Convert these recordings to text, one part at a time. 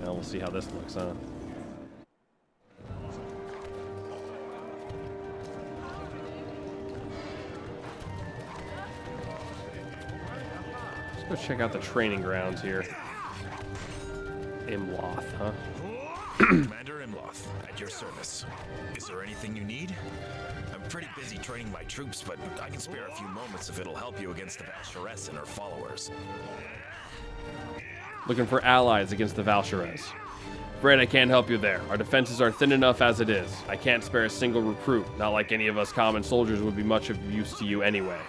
Well, we'll see how this looks, huh? Let's go check out the training grounds here. Imloth, huh? Commander Imloth, at your service. Is there anything you need? I'm pretty busy training my troops, but I can spare a few moments if it'll help you against the Valsharess and her followers. Looking for allies against the Valsharess. Afraid I can't help you there. Our defenses are thin enough as it is. I can't spare a single recruit, not like any of us common soldiers would be much of use to you anyway.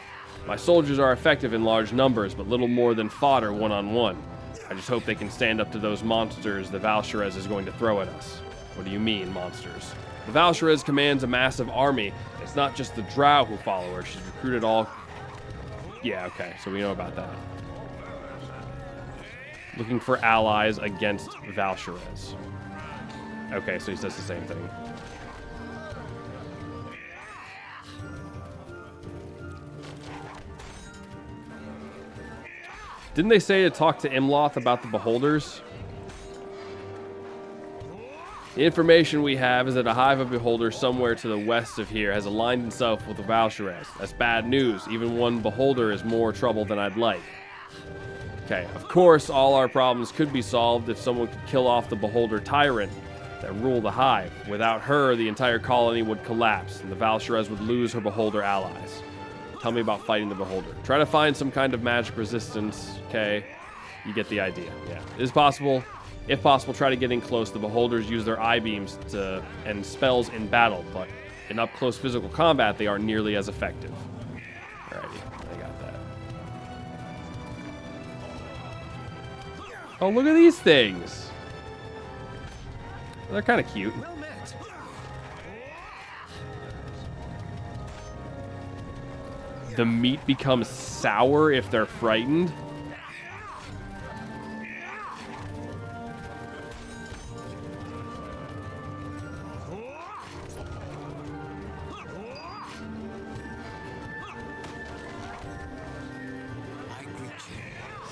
My soldiers are effective in large numbers, but little more than fodder one-on-one. I just hope they can stand up to those monsters the Valsharess is going to throw at us. What do you mean, monsters? The Valsharess commands a massive army. It's not just the Drow who follow her. She's recruited all... Yeah, okay, so we know about that. Looking for allies against Valsharess. Okay, so he says the same thing. Didn't they say to talk to Imloth about the Beholders? The information we have is that a hive of Beholders somewhere to the west of here has aligned itself with the Valsharess. That's bad news. Even one Beholder is more trouble than I'd like. Okay, of course, all our problems could be solved if someone could kill off the Beholder tyrant that rule the hive. Without her, the entire colony would collapse, and the Valsharess would lose her Beholder allies. Tell me about fighting the Beholder. Try to find some kind of magic resistance, okay? You get the idea, yeah. It is possible. If possible, try to get in close. The Beholders use their eye beams and spells in battle, but in up-close physical combat, they aren't nearly as effective. Alrighty, I got that. Oh, look at these things. They're kind of cute. Well met. The meat becomes sour if they're frightened.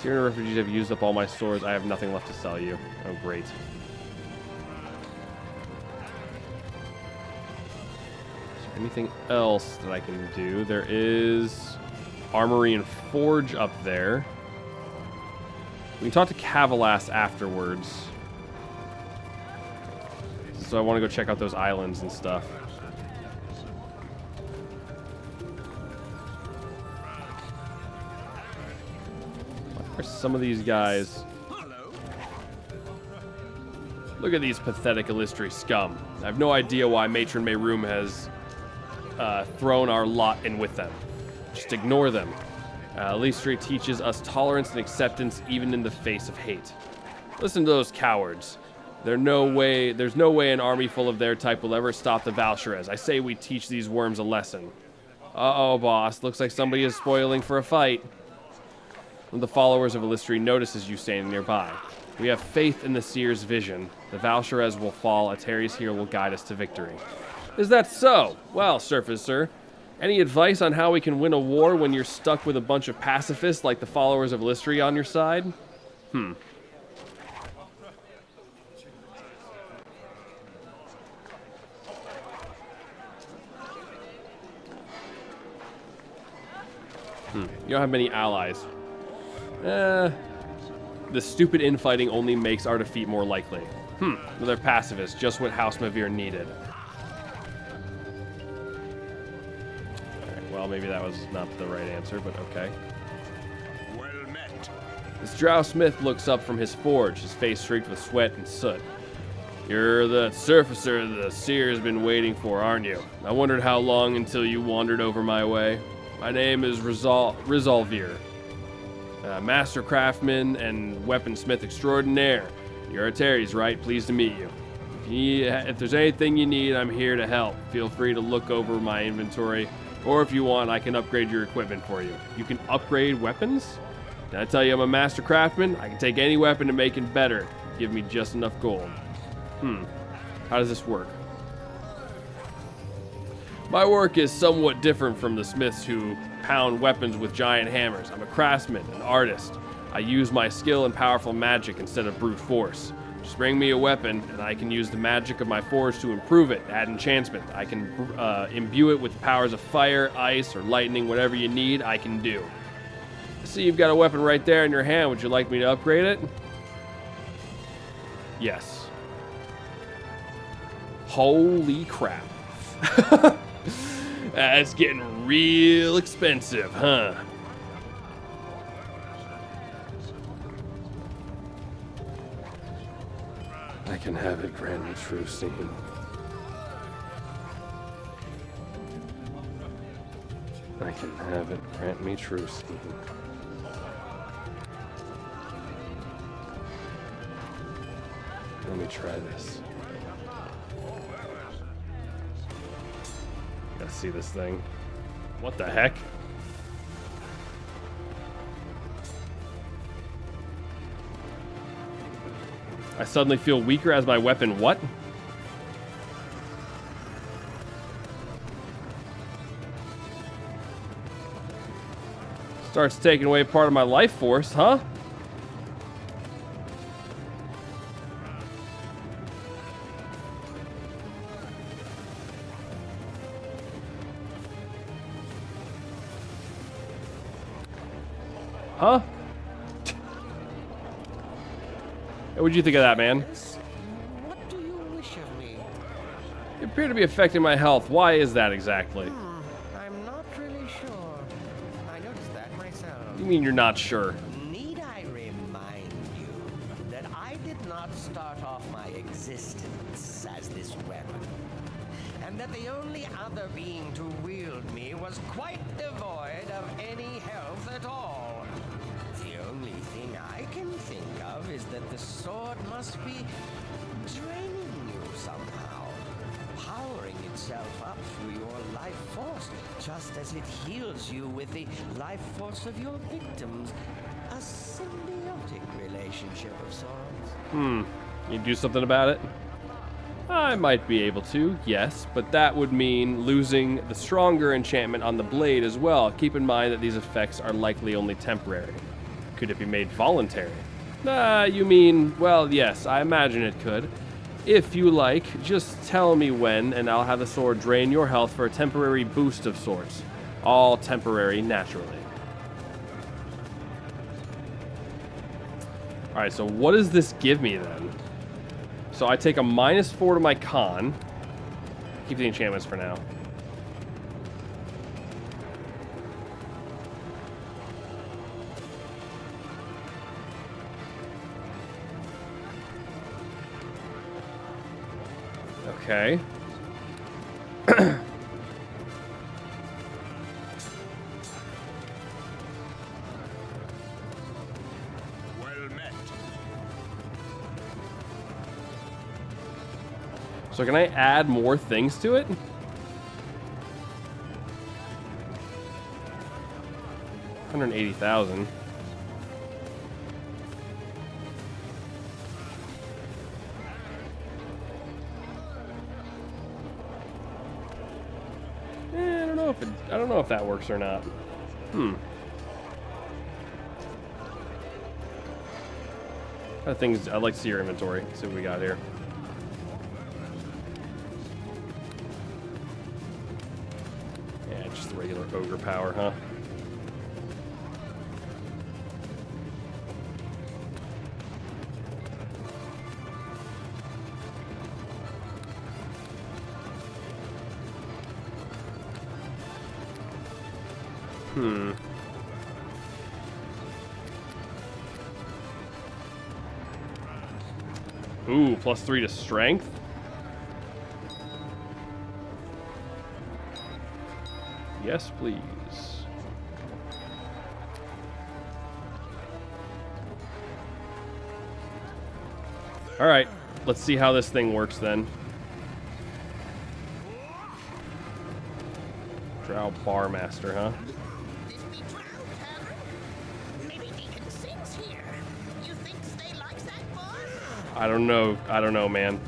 Syrian refugees have used up all my stores. I have nothing left to sell you. Oh, great. Is there anything else that I can do? There is Armory and Forge up there. We can talk to Kavalas afterwards. So I want to go check out those islands and stuff. Some of these guys. Look at these pathetic Illustri scum. I have no idea why Matron Mayroom has thrown our lot in with them. Just ignore them. Illustri teaches us tolerance and acceptance even in the face of hate. Listen to those cowards. There's no way an army full of their type will ever stop the Valsharess. I say we teach these worms a lesson. Uh-oh, boss. Looks like somebody is spoiling for a fight. One of the followers of Illustri notices you standing nearby. We have faith in the seer's vision. The Valsharess will fall. Ateriese here will guide us to victory. Is that so? Well, Surface Sir, any advice on how we can win a war when you're stuck with a bunch of pacifists like the followers of Illustri on your side? You don't have many allies. The stupid infighting only makes our defeat more likely. Well, they're pacifists, just what House Mavir needed. Alright, well, maybe that was not the right answer, but okay. Well met. This Drow Smith looks up from his forge, his face streaked with sweat and soot. You're the surfacer the seer has been waiting for, aren't you? I wondered how long until you wandered over my way. My name is Rizalvir. Master craftsman and weaponsmith extraordinaire. You're Ateriese, right? Pleased to meet you. If there's anything you need, I'm here to help. Feel free to look over my inventory, or if you want, I can upgrade your equipment for you. You can upgrade weapons? Did I tell you I'm a master craftsman? I can take any weapon and make it better. Give me just enough gold. How does this work? My work is somewhat different from the smiths who pound weapons with giant hammers. I'm a craftsman, an artist. I use my skill and powerful magic instead of brute force. Just bring me a weapon, and I can use the magic of my forge to improve it, add enchantment. I can imbue it with powers of fire, ice, or lightning, whatever you need, I can do. See, you've got a weapon right there in your hand. Would you like me to upgrade it? Yes. Holy crap. That's getting real expensive, huh? I can have it, grant me true seeing. I can have it, grant me true seeing. Let me try this. Gotta see this thing. What the heck? I suddenly feel weaker as my weapon. What? Starts taking away part of my life force, huh? Huh? What'd you think of that, man? What do you wish of me? You appear to be affecting my health. Why is that exactly? I'm not really sure. I noticed that myself. You mean you're not sure? Need I remind you that I did not start off my existence as this weapon, and that the only other being to wield me was quite devoid of any health at all? The only thing I can think of is that the sword must be draining you somehow, powering itself up through your life force, just as it heals you with the life force of your victims. A symbiotic relationship of sorts. You do something about it? I might be able to, yes, but that would mean losing the stronger enchantment on the blade as well. Keep in mind that these effects are likely only temporary. Could it be made voluntary? You mean, well, yes, I imagine it could. If you like, just tell me when, and I'll have the sword drain your health for a temporary boost of sorts. All temporary, naturally. Alright, so what does this give me then? So I take a -4 to my con. Keep the enchantments for now. Okay. Well met. So can I add more things to it? $180,000. I don't know if that works or not. Things I'd like to see your inventory. See what we got here. Yeah, just the regular ogre power, huh? Ooh, +3 to strength. Yes, please. All right, let's see how this thing works then. Drow Barmaster, huh? This be Drow Tavern? Maybe Deacon sings here. You think they likes that, boss? I don't know, man.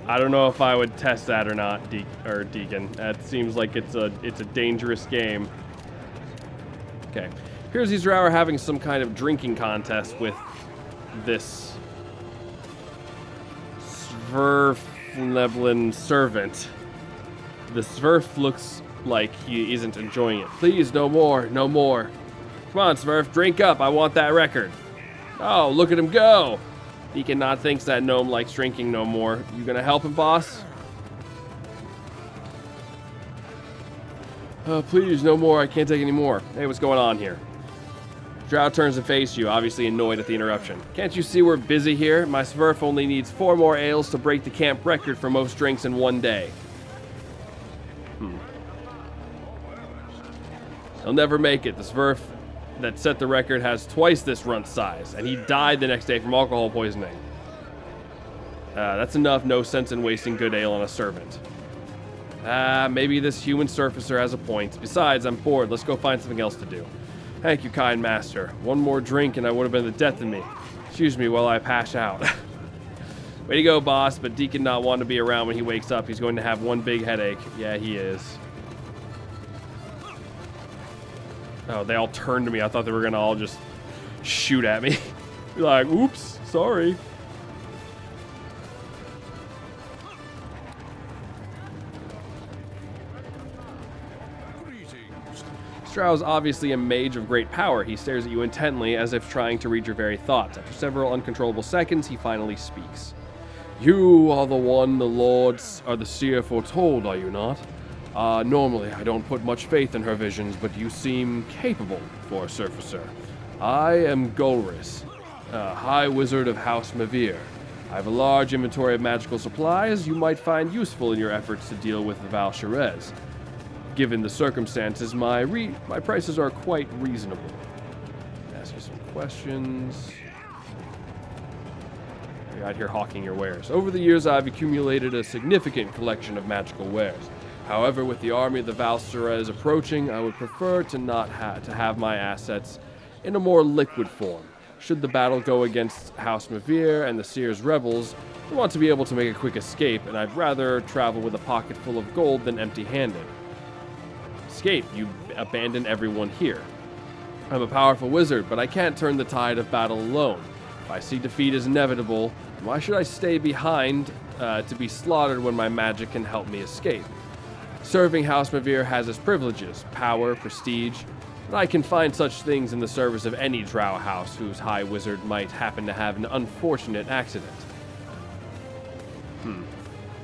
I don't know if I would test that or not, Deacon. That seems like it's a dangerous game. Okay, here's these Drow are having some kind of drinking contest with this Sverfneblin servant. The Sverf looks like he isn't enjoying it. Please, no more, no more. Come on, Sverf, drink up. I want that record. Oh, look at him go. Deacon Not thinks that gnome likes drinking no more. You gonna help him, boss? Please, no more. I can't take any more. Hey, what's going on here? Drow turns to face you, obviously annoyed at the interruption. Can't you see we're busy here? My Sverf only needs 4 more ales to break the camp record for most drinks in one day. He'll never make it. The Sverf that set the record has twice this runt size, and he died the next day from alcohol poisoning. That's enough. No sense in wasting good ale on a servant. Maybe this human surfacer has a point. Besides, I'm bored. Let's go find something else to do. Thank you, kind master. One more drink and I would have been the death of me. Excuse me while I pass out. Way to go, boss, but Deacon not want to be around when he wakes up. He's going to have one big headache. Yeah, he is. Oh, they all turned to me. I thought they were going to all just shoot at me. Be like, oops, sorry. Strauss is obviously a mage of great power. He stares at you intently as if trying to read your very thoughts. After several uncontrollable seconds, he finally speaks. You are the one the lords are the seer foretold, are you not? Normally I don't put much faith in her visions, but you seem capable for a surfacer. I am Golris, High Wizard of House Mavir. I have a large inventory of magical supplies you might find useful in your efforts to deal with the Val Sherez. Given the circumstances, my prices are quite reasonable. Ask you some questions. You're out here hawking your wares. Over the years, I've accumulated a significant collection of magical wares. However, with the army of the Val Sherez approaching, I would prefer to not have my assets in a more liquid form. Should the battle go against House Mavir and the Seer's rebels, I want to be able to make a quick escape, and I'd rather travel with a pocket full of gold than empty-handed. Escape. You abandon everyone here. I'm a powerful wizard, but I can't turn the tide of battle alone. If I see defeat is inevitable, why should I stay behind to be slaughtered when my magic can help me escape? Serving House Mavir has its privileges, power, prestige, and I can find such things in the service of any drow house whose high wizard might happen to have an unfortunate accident.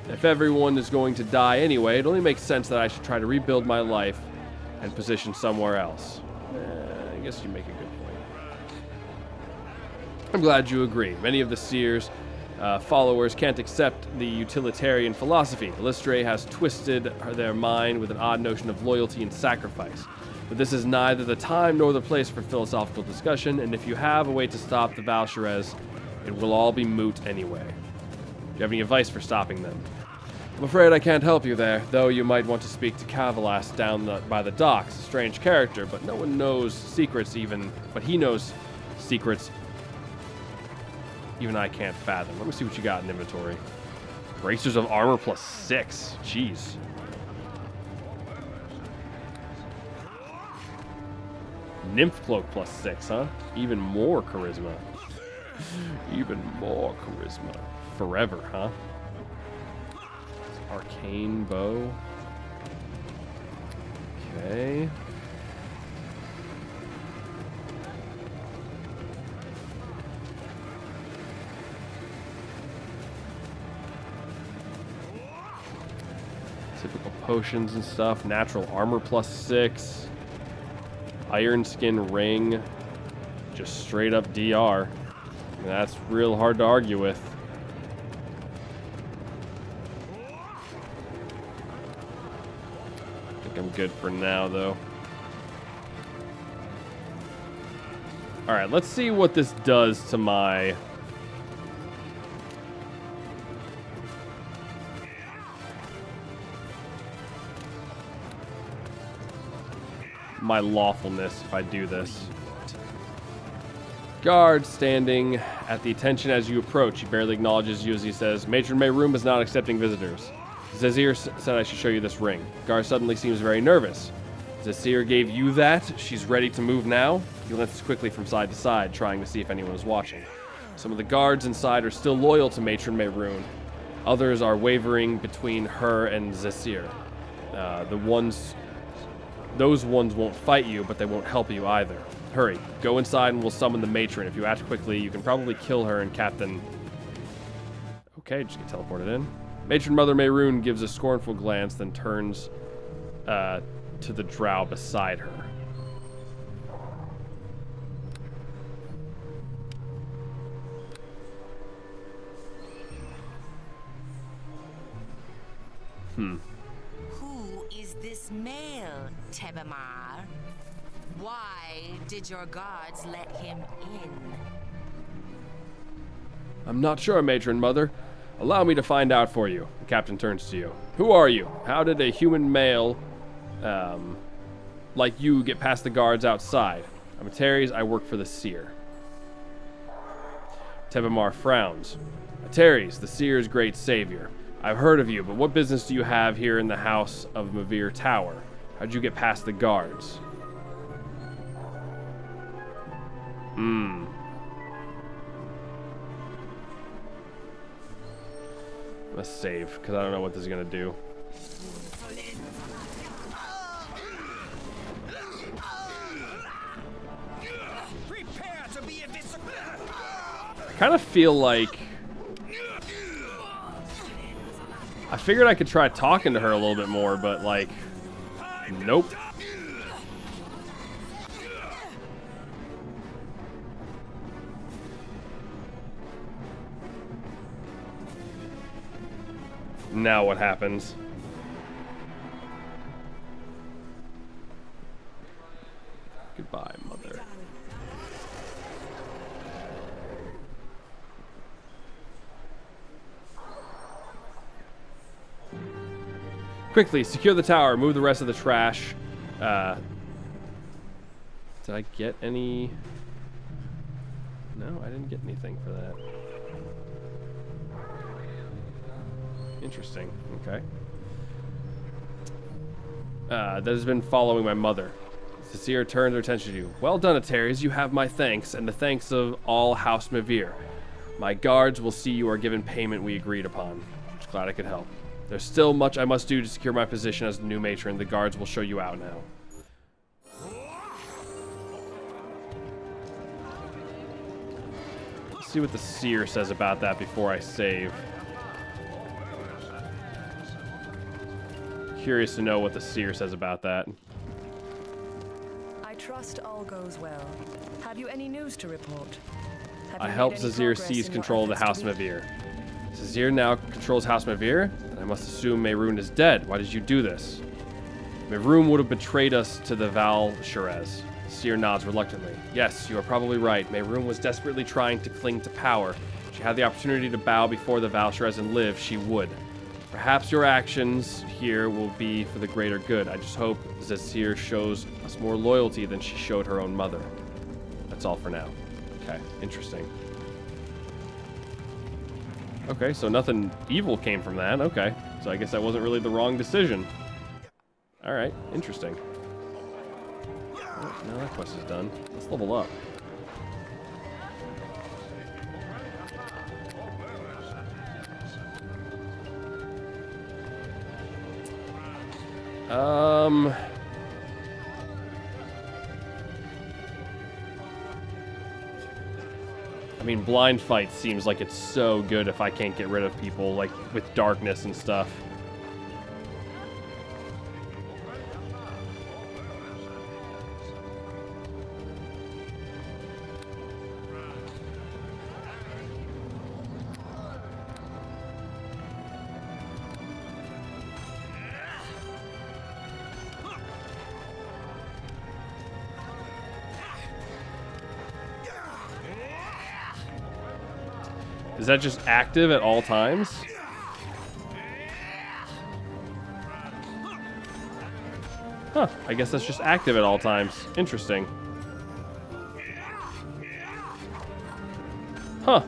If everyone is going to die anyway, it only makes sense that I should try to rebuild my life and position somewhere else. I guess you make a good point. I'm glad you agree. Many of the Seer's followers can't accept the utilitarian philosophy. Illustre has twisted their mind with an odd notion of loyalty and sacrifice. But this is neither the time nor the place for philosophical discussion, and if you have a way to stop the Val Sherez, it will all be moot anyway. Do you have any advice for stopping them? I'm afraid I can't help you there, though you might want to speak to Kavalas down by the docks. A strange character, but no one knows secrets but he knows secrets even I can't fathom. Let me see what you got in inventory. Bracers of armor +6. Jeez. Nymph cloak +6, huh? Even more charisma. Even more charisma. Forever, huh? Arcane bow. Okay. Typical potions and stuff. Natural armor +6. Iron skin ring. Just straight up DR. That's real hard to argue with. I'm good for now, though. Alright, let's see what this does to my lawfulness if I do this. Guard standing at the attention as you approach. He barely acknowledges you as he says, Matron Mayroom is not accepting visitors. Zazir said I should show you this ring. Gar suddenly seems very nervous. Zazir gave you that. She's ready to move now. He glances quickly from side to side, trying to see if anyone is watching. Some of the guards inside are still loyal to Matron Mayroon. Others are wavering between her and Zesir. Those ones won't fight you, but they won't help you either. Hurry, go inside and we'll summon the Matron. If you act quickly, you can probably kill her and Captain... Okay, just get teleported in. Matron Mother Mayroon gives a scornful glance, then turns to the drow beside her. Who is this male, Tebamar? Why did your guards let him in? I'm not sure, Matron Mother. Allow me to find out for you. The captain turns to you. Who are you? How did a human male like you get past the guards outside? I'm Ateriese. I work for the Seer. Tebamar frowns. Ateriese, the Seer's great savior. I've heard of you, but what business do you have here in the house of Mavir Tower? How'd you get past the guards? Let's save, because I don't know what this is going to do. I kind of feel like... I figured I could try talking to her a little bit more, but like... Nope. Now what happens? Goodbye, Mother. Quickly, secure the tower. Move the rest of the trash. Did I get any? No, I didn't get anything for that. Interesting. Okay. That has been following my mother. Cecile turns her attention to you. Well done, Ateriese. You have my thanks, and the thanks of all House Mavir. My guards will see you are given payment we agreed upon. Just glad I could help. There's still much I must do to secure my position as the new matron. The guards will show you out now. Let's see what the seer says about that before I save. Curious to know what the seer says about that. I trust all goes well. Have you any news to report? I helped Zazir seize control of the House Mavir. Zazir now controls House Mavir? Then I must assume Mayroon is dead. Why did you do this? Mayroon would have betrayed us to the Val Sherez. Seer nods reluctantly. Yes, you are probably right. Mayroon was desperately trying to cling to power. If she had the opportunity to bow before the Val Sherez and live, she would. Perhaps your actions here will be for the greater good. I just hope Zazir shows us more loyalty than she showed her own mother. That's all for now. Okay, interesting. Okay, so nothing evil came from that. Okay, so I guess that wasn't really the wrong decision. Alright, interesting. Oh, now that quest is done. Let's level up. I mean, blind fight seems like it's so good if I can't get rid of people, like, with darkness and stuff. Is that just active at all times? Huh, I guess that's just active at all times. Interesting. Huh.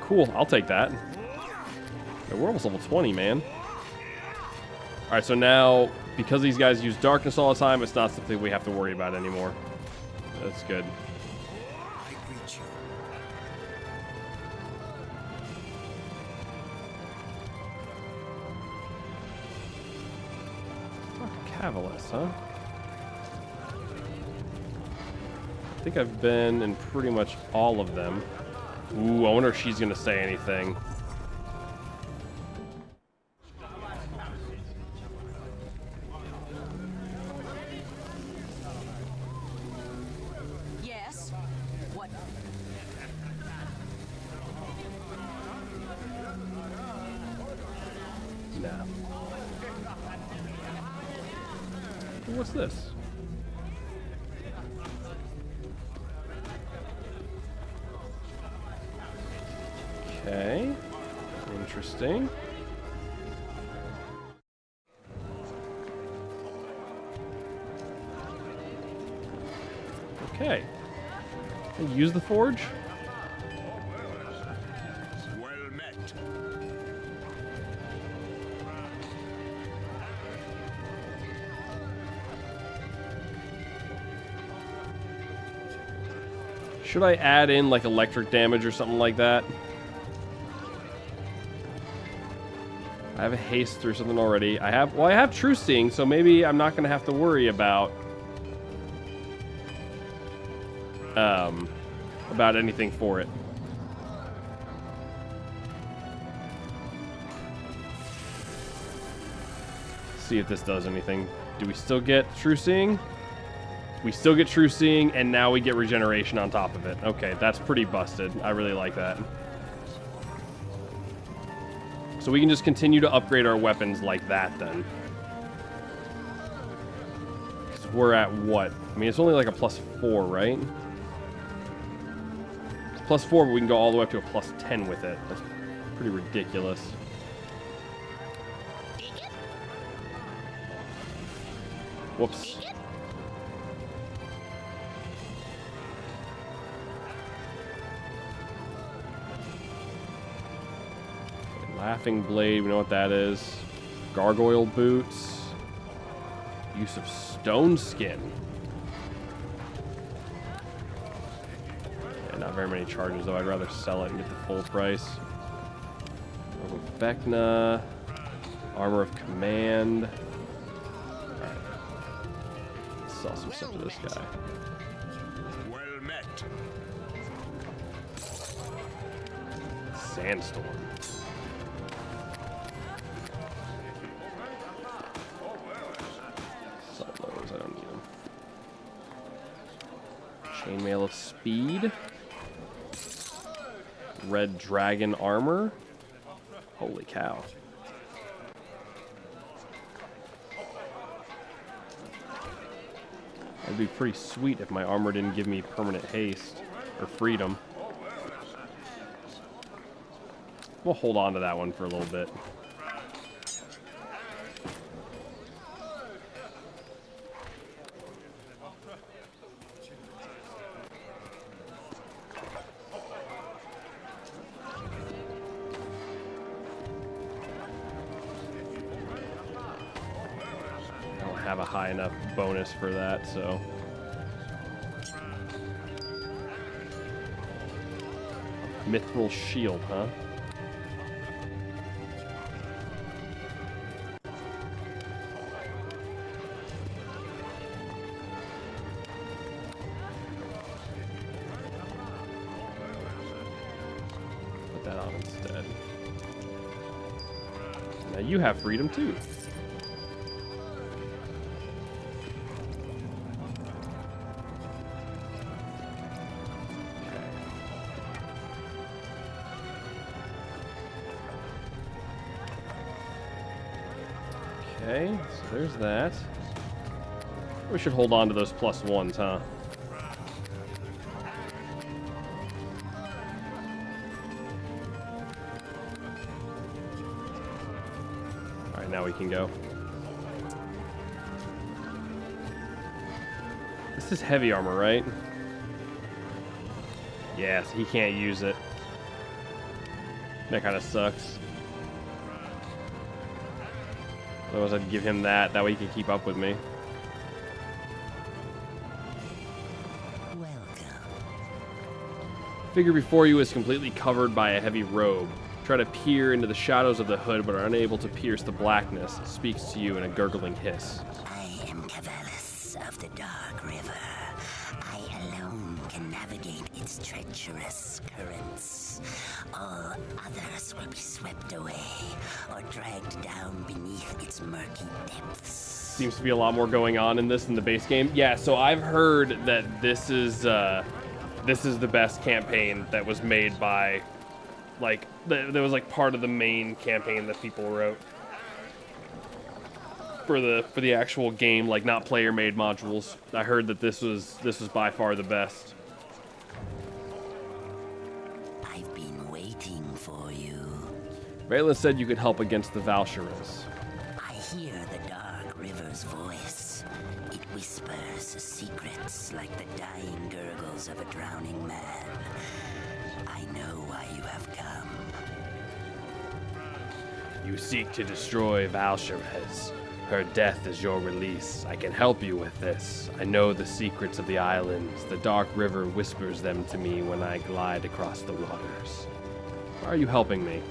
Cool, I'll take that. Yeah, we're almost level 20, man. Alright, so now, because these guys use darkness all the time, it's not something we have to worry about anymore. That's good. Pavelis, huh? I think I've been in pretty much all of them. Ooh, I wonder if she's gonna say anything. Yes? What? Nah. What's this? Okay. Interesting. Okay. Use the forge? Well met. Should I add in like electric damage or something like that? I have a haste through something already. I have True Seeing, so maybe I'm not going to have to worry about anything for it. See if this does anything. Do we still get True Seeing? We still get True Seeing, and now we get regeneration on top of it. Okay, that's pretty busted. I really like that. So we can just continue to upgrade our weapons like that, then. 'Cause we're at what? I mean, it's only like a +4, right? It's +4, but we can go all the way up to a +10 with it. That's pretty ridiculous. Whoops. Laughing Blade, we know what that is. Gargoyle Boots. Use of Stone Skin. Yeah, not very many charges, though. I'd rather sell it and get the full price. Vecna. Armor of Command. Alright. Let's sell some stuff to this guy. Well met. Sandstorm. I don't need them. Chainmail of Speed. Red Dragon Armor. Holy cow. That'd be pretty sweet if my armor didn't give me permanent haste or freedom. We'll hold on to that one for a little bit. Have a high enough bonus for that, so Mithril Shield, huh? Put that on instead. Now you have freedom too. Okay, so there's that. We should hold on to those +1s, huh? Alright, now we can go. This is heavy armor, right? Yes, he can't use it. That kind of sucks. Otherwise, I'd give him that. That way he can keep up with me. Welcome. Figure before you is completely covered by a heavy robe. Try to peer into the shadows of the hood, but are unable to pierce the blackness. It speaks to you in a gurgling hiss. I the Dark River. I alone can navigate its treacherous currents. All others will be swept away or dragged down beneath its murky depths. Seems to be a lot more going on in this than the base game. Yeah, so I've heard that this is the best campaign that was made by, like, that was like part of the main campaign that people wrote for the actual game, like not player-made modules. I heard that this was by far the best. I've been waiting for you. Valen said you could help against the Valsharez. I hear the Dark River's voice. It whispers secrets like the dying gurgles of a drowning man. I know why you have come. You seek to destroy Valsharez. Her death is your release. I can help you with this. I know the secrets of the islands. The Dark River whispers them to me when I glide across the waters. Why are you helping me?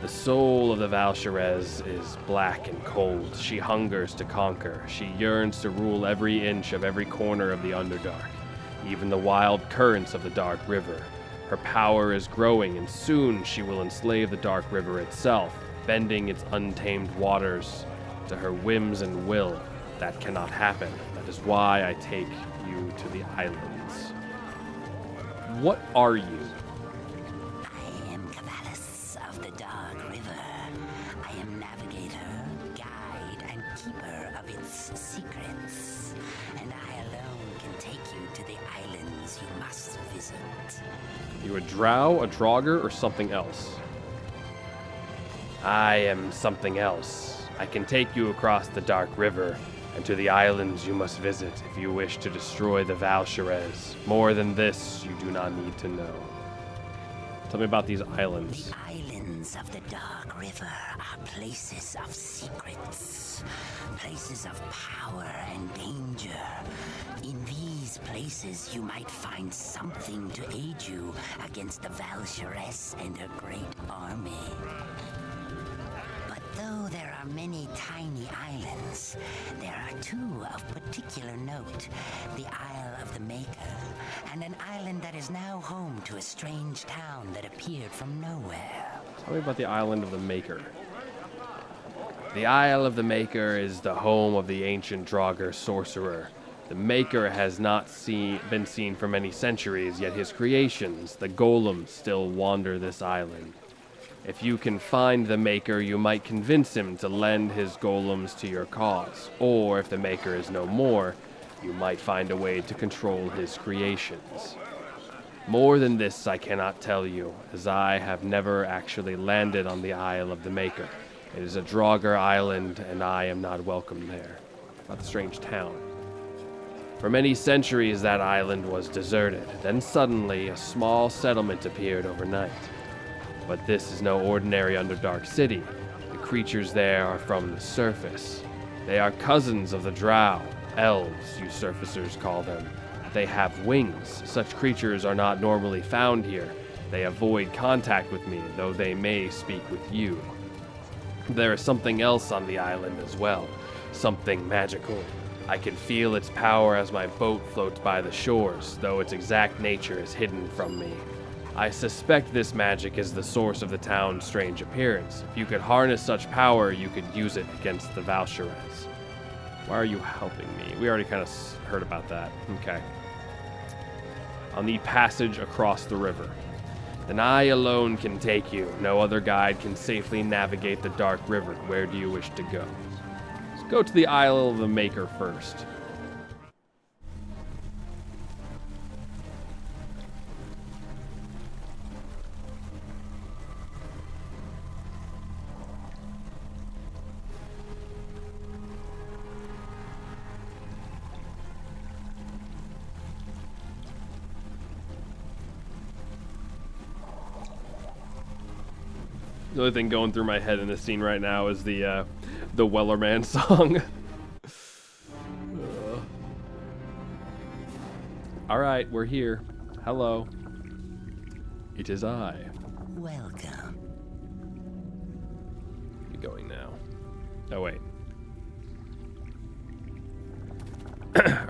The soul of the Valsharez is black and cold. She hungers to conquer. She yearns to rule every inch of every corner of the Underdark, even the wild currents of the Dark River. Her power is growing, and soon she will enslave the Dark River itself, bending its untamed waters to her whims and will. That cannot happen. That is why I take you to the islands. What are you? I am Cavalis of the Dark River. I am navigator, guide, and keeper of its secrets. And I alone can take you to the islands you must visit. You a drow, a draugr, or something else? I am something else. I can take you across the Dark River and to the islands you must visit if you wish to destroy the Valsharez. More than this, you do not need to know. Tell me about these islands. The islands of the Dark River are places of secrets, places of power and danger. In these places, you might find something to aid you against the Valsharez and her great army. Though there are many tiny islands, there are two of particular note. The Isle of the Maker, and an island that is now home to a strange town that appeared from nowhere. Tell me about the Island of the Maker. The Isle of the Maker is the home of the ancient draugr sorcerer. The Maker has not been seen for many centuries, yet his creations, the golems, still wander this island. If you can find the Maker, you might convince him to lend his golems to your cause. Or, if the Maker is no more, you might find a way to control his creations. More than this I cannot tell you, as I have never actually landed on the Isle of the Maker. It is a draugr island, and I am not welcome there. About the strange town. For many centuries that island was deserted. Then suddenly, a small settlement appeared overnight. But this is no ordinary Underdark city. The creatures there are from the surface. They are cousins of the drow, elves, you surfacers call them. They have wings. Such creatures are not normally found here. They avoid contact with me, though they may speak with you. There is something else on the island as well, something magical. I can feel its power as my boat floats by the shores, though its exact nature is hidden from me. I suspect this magic is the source of the town's strange appearance. If you could harness such power, you could use it against the Valsharez. Why are you helping me? We already kind of heard about that. Okay. I'll need passage across the river. Then I alone can take you. No other guide can safely navigate the Dark River. Where do you wish to go? Let's go to the Isle of the Maker first. The only thing going through my head in this scene right now is the Wellerman song. All right, we're here. Hello. It is I. Welcome. You're going now. Oh, wait.